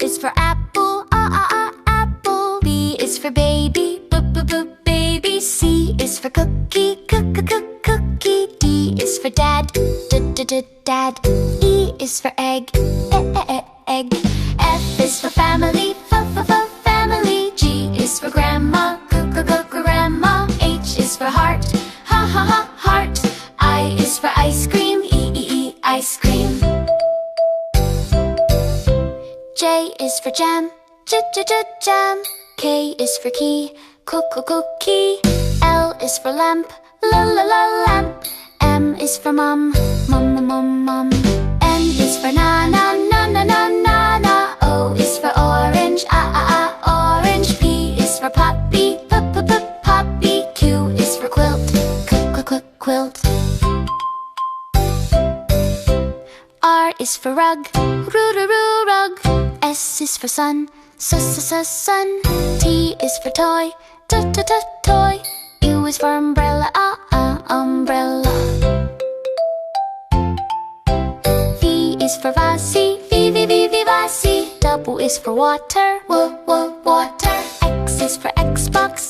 is for apple, apple. B is for baby, baby. C is for cookie, cookie. D is for dad, dad. E is for egg, egg. F is for family, family. G is for grandma, grandma. H is for heart, heart. I is for ice cream, ice cream. J is for jam, jam. K is for key, cookie. L is for lamp, lamp. M is for mom, mom. N is for nana, nana. O is for orange, orange. P is for puppy, puppy. Q is for quilt, quilt. R is for rug, rug. S is for sun, sun. T is for toy, toy. U is for umbrella, umbrella. V is for vase, vase. W is for water, water. X is for Xbox,